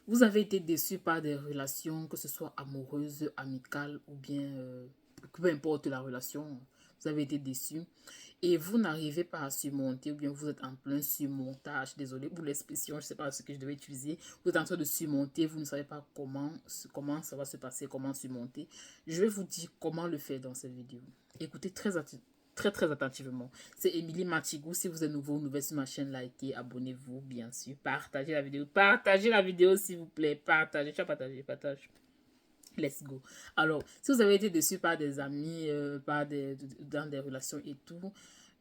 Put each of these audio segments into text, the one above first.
Vous avez été déçu par des relations, que ce soit amoureuses, amicales ou bien peu importe la relation, vous avez été déçu et vous n'arrivez pas à surmonter ou bien vous êtes en plein surmontage, désolé pour l'expression, je ne sais pas ce que je devais utiliser, vous êtes en train de surmonter, vous ne savez pas comment ça va se passer, comment surmonter. Je vais vous dire comment le faire dans cette vidéo. Écoutez très attentivement. C'est Émilie Matigou. Si vous êtes nouveau ou nouvelle sur ma chaîne, likez, abonnez-vous, bien sûr. Partagez la vidéo. Partagez la vidéo, s'il vous plaît. Partagez. Tu as partagé, partage. Let's go. Alors, si vous avez été déçu par des amis, dans des relations et tout,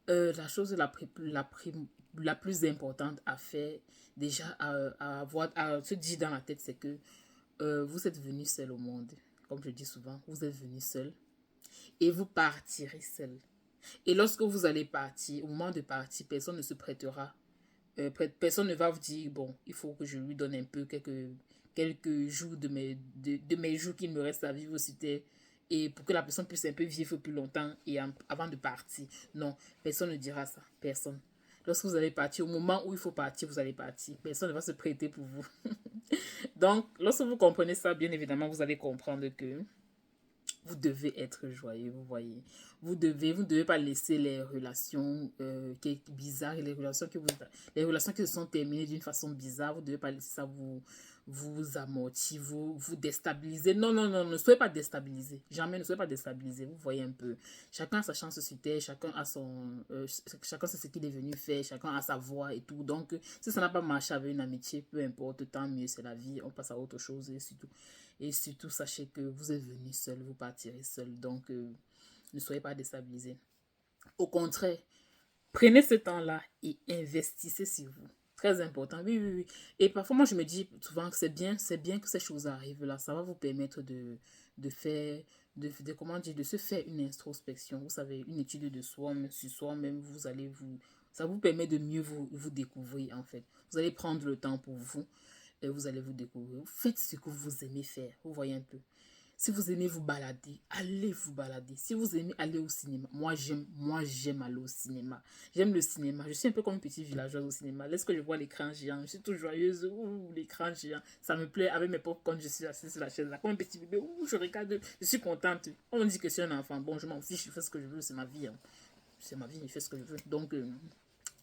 la chose la plus importante à faire, déjà à se dire dans la tête, c'est que vous êtes venu seul au monde. Comme je dis souvent, vous êtes venu seul et vous partirez seul. Et lorsque vous allez partir, au moment de partir, personne ne se prêtera. Personne ne va vous dire, bon, il faut que je lui donne un peu quelques jours de mes jours qu'il me reste à vivre sur Terre. Et pour que la personne puisse un peu vivre plus longtemps avant de partir. Non, personne ne dira ça. Personne. Lorsque vous allez partir, au moment où il faut partir, vous allez partir. Personne ne va se prêter pour vous. Donc, lorsque vous comprenez ça, bien évidemment, vous allez comprendre que vous devez être joyeux, vous voyez. Vous ne devez pas laisser les relations bizarres, les relations qui se sont terminées d'une façon bizarre, vous ne devez pas laisser ça vous amortir, vous déstabiliser. Non, non, non, ne soyez pas déstabilisé. Jamais ne soyez pas déstabilisé. Vous voyez un peu. Chacun a sa chance sur terre, chacun sait ce qu'il est venu faire, chacun a sa voix et tout. Donc, si ça n'a pas marché avec une amitié, peu importe, tant mieux, c'est la vie, on passe à autre chose et surtout. Et surtout, sachez que vous êtes venu seul, vous partirez seul. Donc, ne soyez pas déstabilisés. Au contraire, prenez ce temps-là et investissez sur vous. Très important. Oui, oui, oui. Et parfois, moi, je me dis souvent que c'est bien que ces choses arrivent là. Ça va vous permettre de faire, comment dire, de se faire une introspection. Vous savez, une étude de soi, sur soi-même, ça vous permet de mieux vous découvrir, en fait. Vous allez prendre le temps pour vous et vous allez vous découvrir. Faites ce que vous aimez faire. Vous voyez un peu. Si vous aimez vous balader, allez vous balader. Si vous aimez aller au cinéma, moi j'aime aller au cinéma. J'aime le cinéma. Je suis un peu comme une petite villageoise au cinéma. Lorsque je vois l'écran géant, je suis toute joyeuse. Ouh, l'écran géant. Ça me plaît avec mes pop quand je suis assise sur la chaise là. Comme un petit bébé. Ouh, je regarde. Je suis contente. On me dit que je suis un enfant. Bon, je m'en fiche. Je fais ce que je veux. C'est ma vie. Hein. C'est ma vie. Je fais ce que je veux. Donc,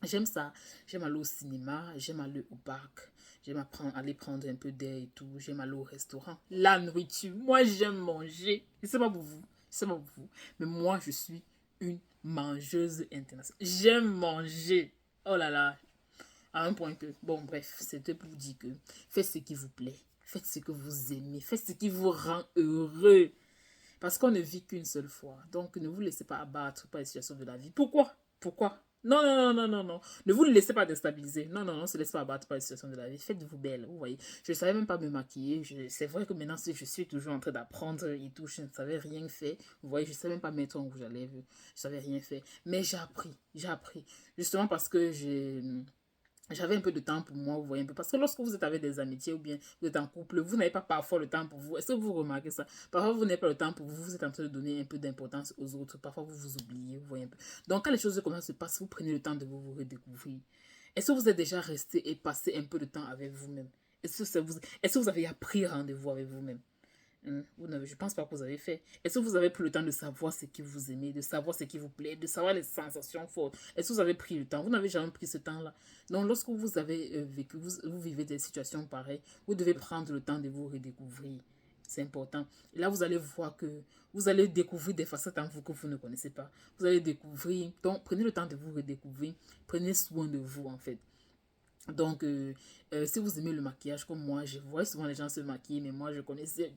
j'aime ça. J'aime aller au cinéma. J'aime aller au parc. J'aime aller prendre un peu d'air et tout. J'aime aller au restaurant. La nourriture. Moi, j'aime manger. Je sais pas pour vous. Je sais pas pour vous. Mais moi, je suis une mangeuse internationale. J'aime manger. Oh là là. À un point que, bon, bref, c'était pour vous dire que faites ce qui vous plaît. Faites ce que vous aimez. Faites ce qui vous rend heureux. Parce qu'on ne vit qu'une seule fois. Donc, ne vous laissez pas abattre par les situations de la vie. Pourquoi? Pourquoi? Non, non, non, non, non, non. Ne vous laissez pas déstabiliser. Non, non, non, ne se laissez pas abattre par les situations de la vie. Faites-vous belle, vous voyez. Je ne savais même pas me maquiller. C'est vrai que maintenant, je suis toujours en train d'apprendre et tout. Je ne savais rien faire. Vous voyez, je ne savais même pas mettre un rouge à lèvres. Je ne savais rien faire. Mais j'ai appris. J'ai appris. Justement parce que j'avais un peu de temps pour moi, vous voyez un peu. Parce que lorsque vous êtes avec des amitiés ou bien vous êtes en couple, vous n'avez pas parfois le temps pour vous. Est-ce que vous remarquez ça? Parfois, vous n'avez pas le temps pour vous. Vous êtes en train de donner un peu d'importance aux autres. Parfois, vous vous oubliez, vous voyez un peu. Donc, quand les choses comme ça se passent, vous prenez le temps de vous redécouvrir. Est-ce que vous êtes déjà resté et passé un peu de temps avec vous-même? Est-ce que vous avez appris rendez-vous avec vous-même? Je pense pas que vous avez fait. Est-ce que vous avez pris le temps de savoir ce que vous aimez, de savoir ce qui vous plaît, de savoir les sensations fortes? Est-ce que vous avez pris le temps? Vous n'avez jamais pris ce temps-là. Donc, lorsque vous avez vécu, vous vivez des situations pareilles, vous devez prendre le temps de vous redécouvrir. C'est important. Et là, vous allez voir que vous allez découvrir des facettes en vous que vous ne connaissez pas. Vous allez découvrir. Donc, prenez le temps de vous redécouvrir. Prenez soin de vous, en fait. Donc, si vous aimez le maquillage comme moi, je vois souvent les gens se maquiller, mais moi, je connaissais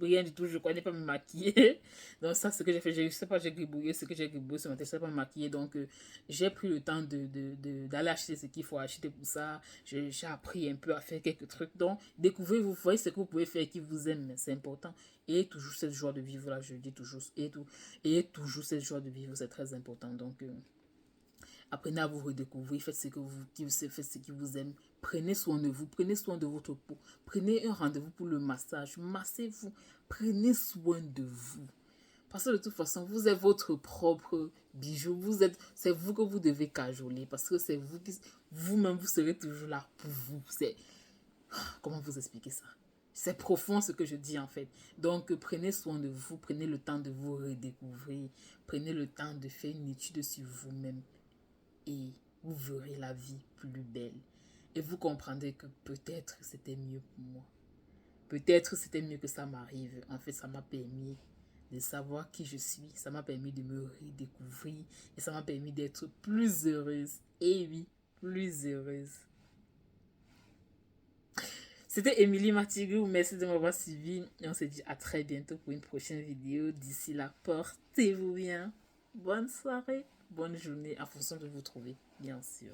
rien du tout, je ne connais pas me maquiller. Donc, ça, ce que j'ai fait, je sais pas, j'ai gribouillé ce que j'ai gribouillé ce matin, je ne sais pas me maquiller. Donc, j'ai pris le temps d'aller acheter ce qu'il faut acheter pour ça. J'ai appris un peu à faire quelques trucs. Donc, découvrez, vous voyez ce que vous pouvez faire qui vous aime, c'est important. Et toujours cette joie de vivre, là, je dis toujours, et toujours cette joie de vivre, c'est très important. Donc, apprenez à vous redécouvrir, faites faites ce qui vous aime. Prenez soin de vous, prenez soin de votre peau. Prenez un rendez-vous pour le massage. Massez-vous, prenez soin de vous. Parce que de toute façon, vous êtes votre propre bijou. C'est vous que vous devez cajoler. Parce que c'est vous qui, vous-même, vous serez toujours là pour vous. Comment vous expliquer ça? C'est profond ce que je dis en fait. Donc prenez soin de vous, prenez le temps de vous redécouvrir, prenez le temps de faire une étude sur vous-même et vous verrez la vie plus belle. Et vous comprendrez que peut-être c'était mieux pour moi. Peut-être c'était mieux que ça m'arrive. En fait, ça m'a permis de savoir qui je suis. Ça m'a permis de me redécouvrir. Et ça m'a permis d'être plus heureuse. Et oui, plus heureuse. C'était Émilie Matigou. Merci de m'avoir suivi. Et on se dit à très bientôt pour une prochaine vidéo. D'ici là, portez-vous bien. Bonne soirée, bonne journée, en fonction de vous trouver, bien sûr.